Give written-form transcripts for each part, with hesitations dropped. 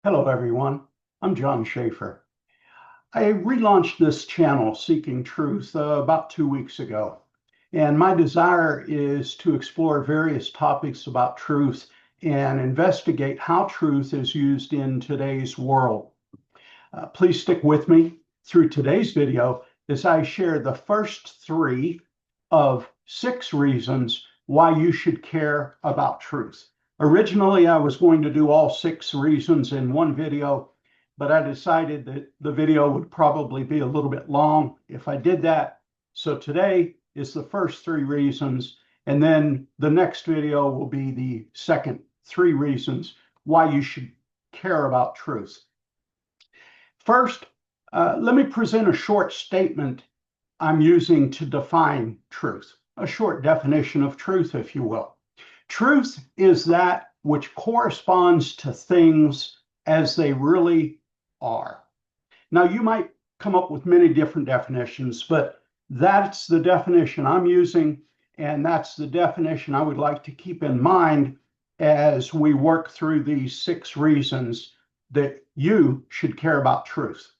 Hello, everyone. I'm John Schaefer. I relaunched this channel, Seeking Truth, about 2 weeks ago. And my desire is to explore various topics about truth and investigate how truth is used in today's world. Please stick with me through today's video as I share the first 3 of 6 reasons why you should care about truth. Originally, I was going to do all 6 reasons in one video, but I decided that the video would probably be a little bit long if I did that. So today is the first 3 reasons, and then the next video will be the second 3 reasons why you should care about truth. First, let me present a short statement I'm using to define truth, a short definition of truth, if you will. Truth is that which corresponds to things as they really are. Now, you might come up with many different definitions, but that's the definition I'm using, and that's the definition I would like to keep in mind as we work through these 6 reasons that you should care about truth.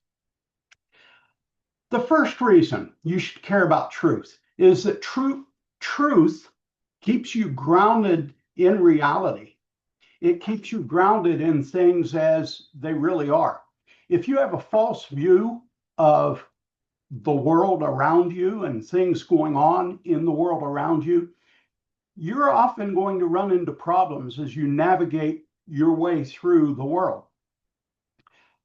The first reason you should care about truth is that truth keeps you grounded in reality. It keeps you grounded in things as they really are. If you have a false view of the world around you and things going on in the world around you, you're often going to run into problems as you navigate your way through the world.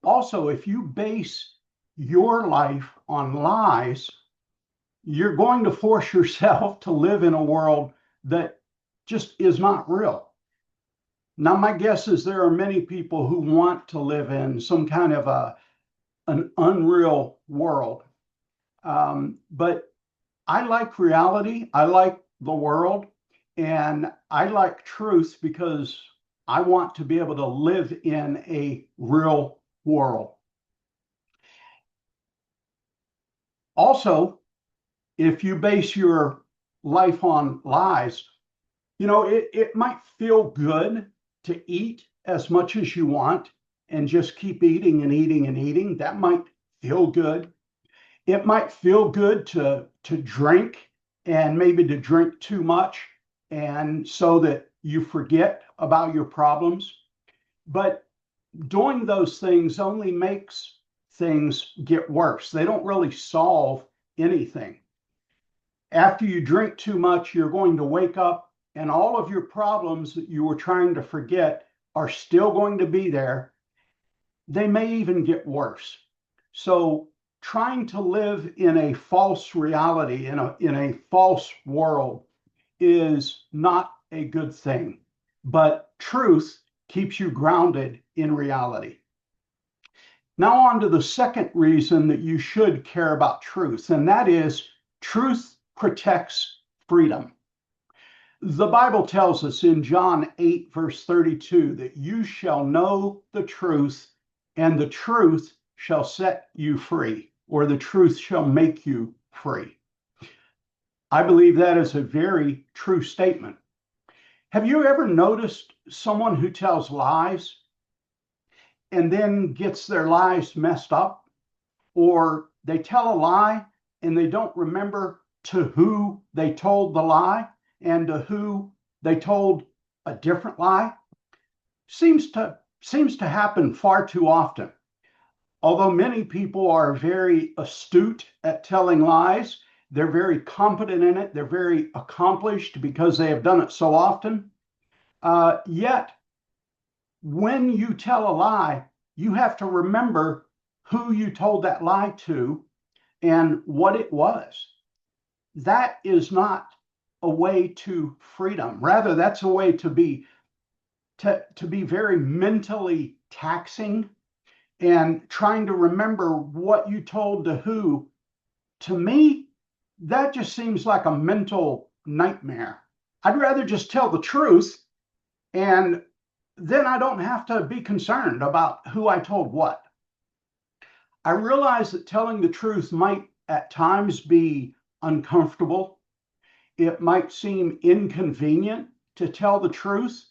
Also, if you base your life on lies, you're going to force yourself to live in a world that just is not real. Now, my guess is there are many people who want to live in some kind of an unreal world. But I like reality. I like the world. And I like truth because I want to be able to live in a real world. Also, if you base your life on lies, it might feel good to eat as much as you want and just keep eating and eating and eating. That might feel good. It might feel good to drink, and maybe to drink too much, and so that you forget about your problems. But doing those things only makes things get worse. They don't really solve anything. After you drink too much, you're going to wake up and all of your problems that you were trying to forget are still going to be there. They may even get worse. So trying to live in a false reality, in a false world, is not a good thing. But truth keeps you grounded in reality. Now on to the second reason that you should care about truth, and that is truth protects freedom. The Bible tells us in John 8, verse 32, that you shall know the truth, and the truth shall set you free, or the truth shall make you free. I believe that is a very true statement. Have you ever noticed someone who tells lies and then gets their lies messed up? Or they tell a lie and they don't remember to who they told the lie and to who they told a different lie? Seems to happen far too often. Although many people are very astute at telling lies, they're very competent in it, they're very accomplished because they have done it so often. Yet, when you tell a lie, you have to remember who you told that lie to and what it was. That is not a way to freedom. Rather, that's a way to be very mentally taxing, and trying to remember what you told to who. To me, that just seems like a mental nightmare. I'd rather just tell the truth, and then I don't have to be concerned about who I told what. I realize that telling the truth might at times be uncomfortable. It might seem inconvenient to tell the truth,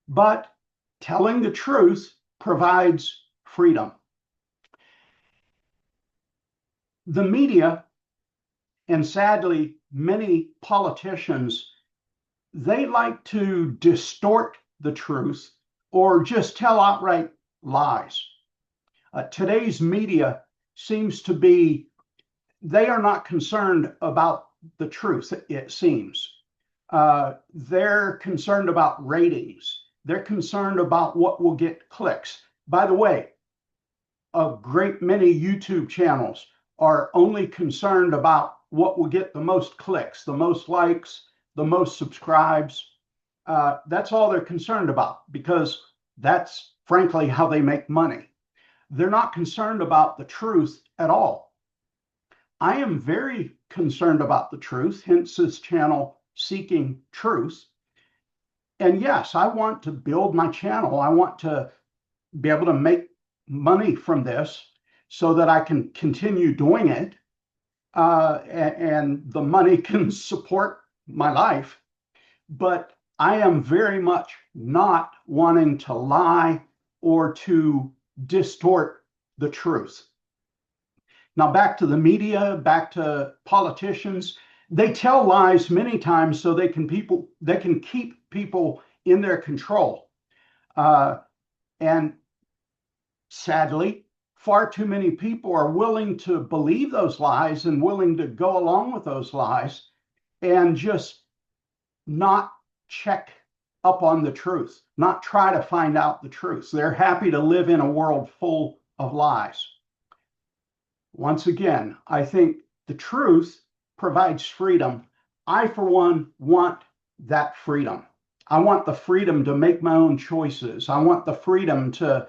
but telling the truth provides freedom. The media, and sadly, many politicians, they like to distort the truth or just tell outright lies. Today's media seems to be, they are not concerned about the truth, it seems. They're concerned about ratings. They're concerned about what will get clicks. By the way, a great many YouTube channels are only concerned about what will get the most clicks, the most likes, the most subscribes. That's all they're concerned about, because that's frankly how they make money. They're not concerned about the truth at all. I am very concerned about the truth, hence this channel, Seeking Truth. And yes, I want to build my channel. I want to be able to make money from this so that I can continue doing it, and the money can support my life. But I am very much not wanting to lie or to distort the truth. Now, back to the media, back to politicians. They tell lies many times so they can keep people in their control. And sadly, far too many people are willing to believe those lies and willing to go along with those lies and just not check up on the truth, not try to find out the truth. They're happy to live in a world full of lies. Once again, I think the truth provides freedom. I, for one, want that freedom. I want the freedom to make my own choices. I want the freedom to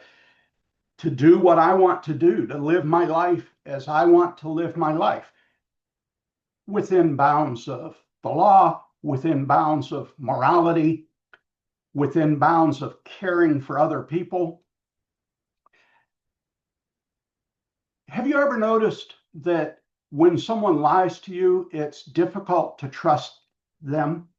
do what I want to do, to live my life as I want to live my life, within bounds of the law, within bounds of morality, within bounds of caring for other people. Have you ever noticed that when someone lies to you, it's difficult to trust them?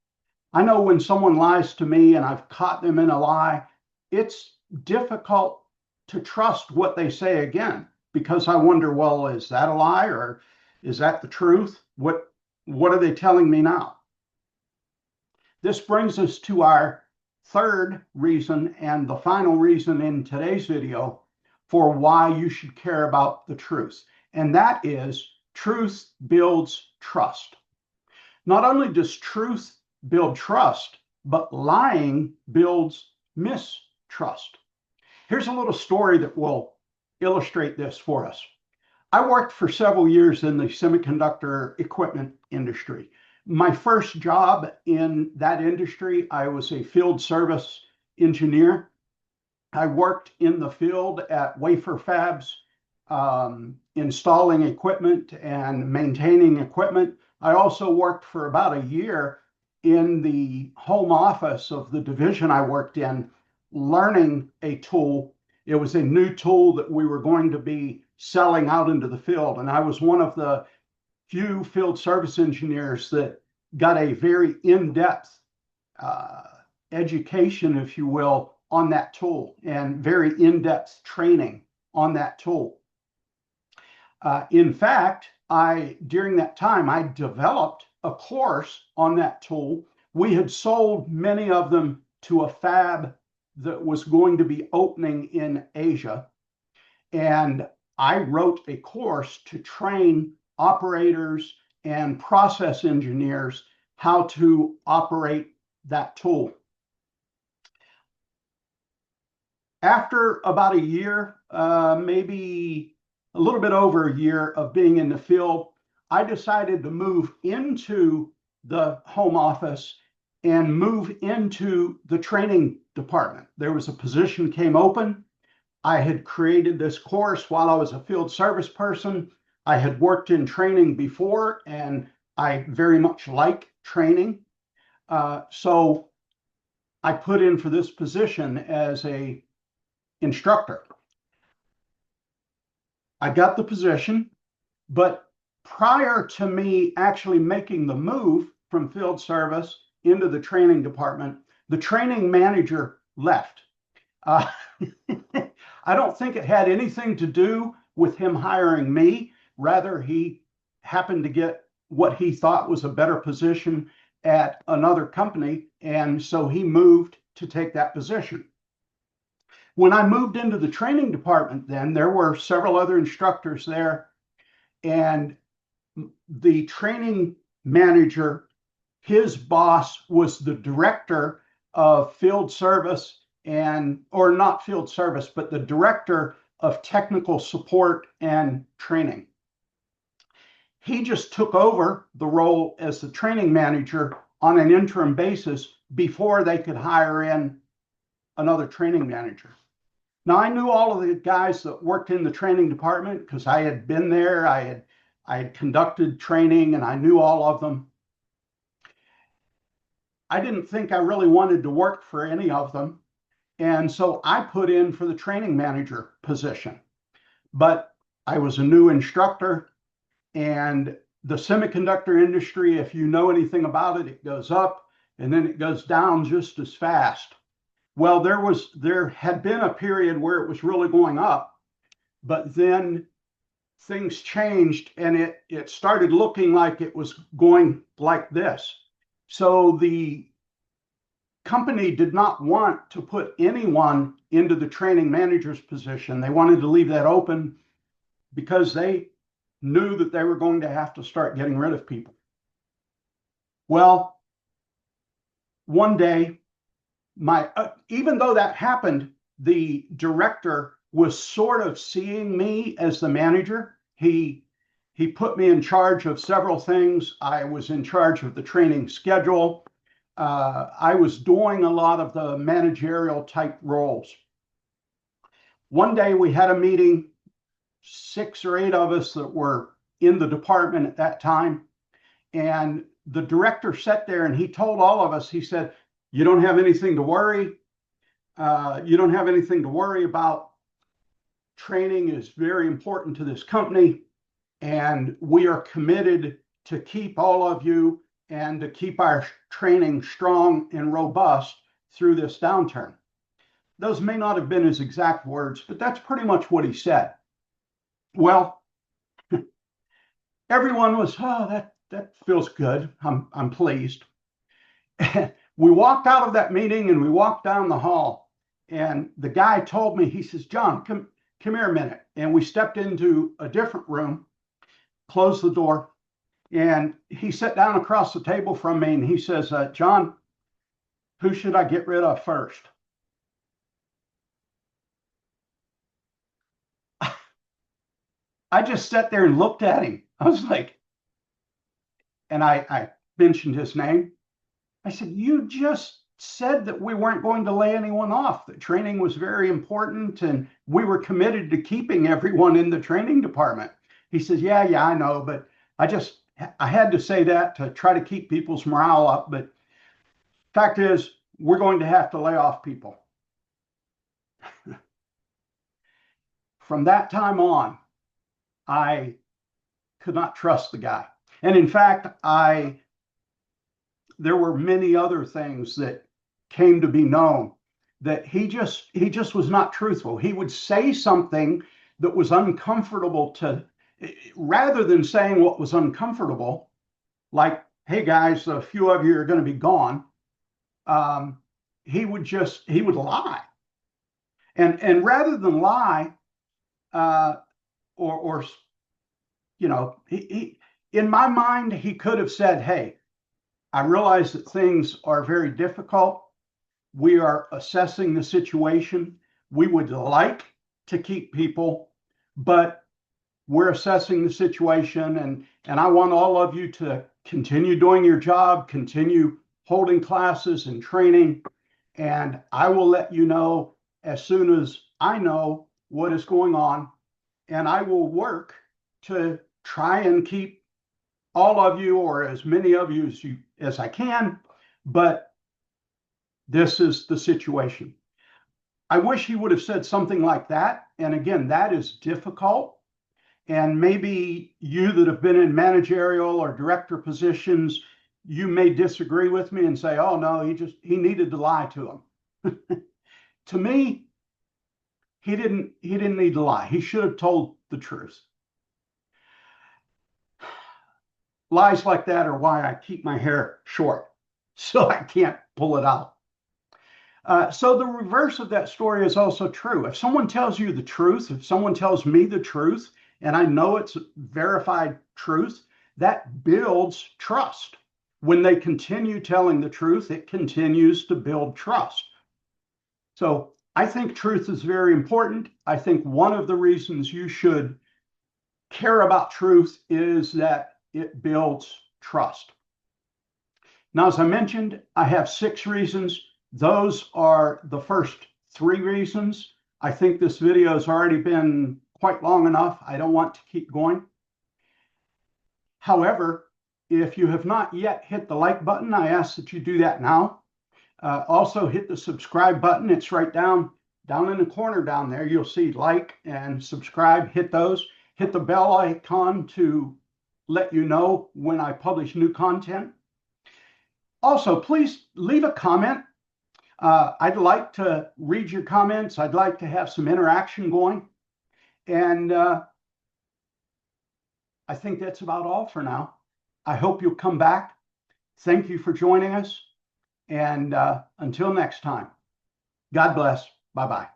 I know when someone lies to me and I've caught them in a lie, it's difficult to trust what they say again, because I wonder, well, is that a lie or is that the truth? What are they telling me now? This brings us to our third reason and the final reason in today's video for why you should care about the truth. And that is, truth builds trust. Not only does truth build trust, but lying builds mistrust. Here's a little story that will illustrate this for us. I worked for several years in the semiconductor equipment industry. My first job in that industry, I was a field service engineer. I worked in the field at wafer fabs, installing equipment and maintaining equipment. I also worked for about a year in the home office of the division I worked in, learning a tool. It was a new tool that we were going to be selling out into the field. And I was one of the few field service engineers that got a very in-depth education, if you will, on that tool, and very in-depth training on that tool. In fact, during that time, I developed a course on that tool. We had sold many of them to a fab that was going to be opening in Asia. And I wrote a course to train operators and process engineers how to operate that tool. After about a year, maybe a little bit over a year of being in the field, I decided to move into the home office and move into the training department. There was a position came open. I had created this course while I was a field service person. I had worked in training before, and I very much like training. So I put in for this position as a instructor. I got the position, but prior to me actually making the move from field service into the training department, the training manager left. Uh, I don't think it had anything to do with him hiring me. Rather, he happened to get what he thought was a better position at another company, and so he moved to take that position. When I moved into the training department, then there were several other instructors there, and the training manager, his boss was the director of field service or not field service, but the director of technical support and training. He just took over the role as the training manager on an interim basis before they could hire in another training manager. Now, I knew all of the guys that worked in the training department because I had been there. I had conducted training and I knew all of them. I didn't think I really wanted to work for any of them. And so I put in for the training manager position. But I was a new instructor, and the semiconductor industry, if you know anything about it, it goes up and then it goes down just as fast. Well, there had been a period where it was really going up, but then things changed and it started looking like it was going like this. So the company did not want to put anyone into the training manager's position. They wanted to leave that open because they knew that they were going to have to start getting rid of people. Well, one day, even though that happened, the director was sort of seeing me as the manager. He put me in charge of several things. I was in charge of the training schedule. I was doing a lot of the managerial type roles. One day we had a meeting, 6 or 8 of us that were in the department at that time. And the director sat there and he told all of us, he said, "You don't have anything to worry. You don't have anything to worry about. Training is very important to this company. And we are committed to keep all of you and to keep our training strong and robust through this downturn." Those may not have been his exact words, but that's pretty much what he said. Well, everyone was, "Oh, that feels good. I'm pleased." We walked out of that meeting and we walked down the hall, and the guy told me, he says, "John, come here a minute." And we stepped into a different room, closed the door, and he sat down across the table from me and he says, "John, who should I get rid of first?" I just sat there and looked at him. I was like, and I mentioned his name. I said, "You just said that we weren't going to lay anyone off, that training was very important and we were committed to keeping everyone in the training department." He says, yeah, I know, but I had to say that to try to keep people's morale up. But fact is, we're going to have to lay off people. From that time on, I could not trust the guy. And in fact, there were many other things that came to be known that he just was not truthful. He would say something that was uncomfortable rather than saying what was uncomfortable, like, "Hey guys, a few of you are going to be gone." He would lie. And rather than lie, or in my mind, he could have said, "Hey, I realize that things are very difficult. We are assessing the situation. We would like to keep people, but we're assessing the situation, and I want all of you to continue doing your job, continue holding classes and training, and I will let you know as soon as I know what is going on, and I will work to try and keep all of you, or as many of you as I can, but this is the situation." I wish he would have said something like that. And again, that is difficult. And maybe you that have been in managerial or director positions, you may disagree with me and say, "Oh no, he needed to lie to him." To me, he didn't need to lie. He should have told the truth. Lies like that are why I keep my hair short, so I can't pull it out. So the reverse of that story is also true. If someone tells you the truth, if someone tells me the truth, and I know it's verified truth, that builds trust. When they continue telling the truth, it continues to build trust. So I think truth is very important. I think one of the reasons you should care about truth is that it builds trust. Now, as I mentioned, I have 6 reasons. Those are the first 3 reasons. I think this video has already been quite long enough. I don't want to keep going. However, if you have not yet hit the like button, I ask that you do that now. Also hit the subscribe button. It's right down in the corner down there. You'll see like and subscribe. Hit those. Hit the bell icon to let you know when I publish new content. Also, please leave a comment. I'd like to read your comments. I'd like to have some interaction going. And I think that's about all for now. I hope you'll come back. Thank you for joining us. And until next time, God bless. Bye-bye.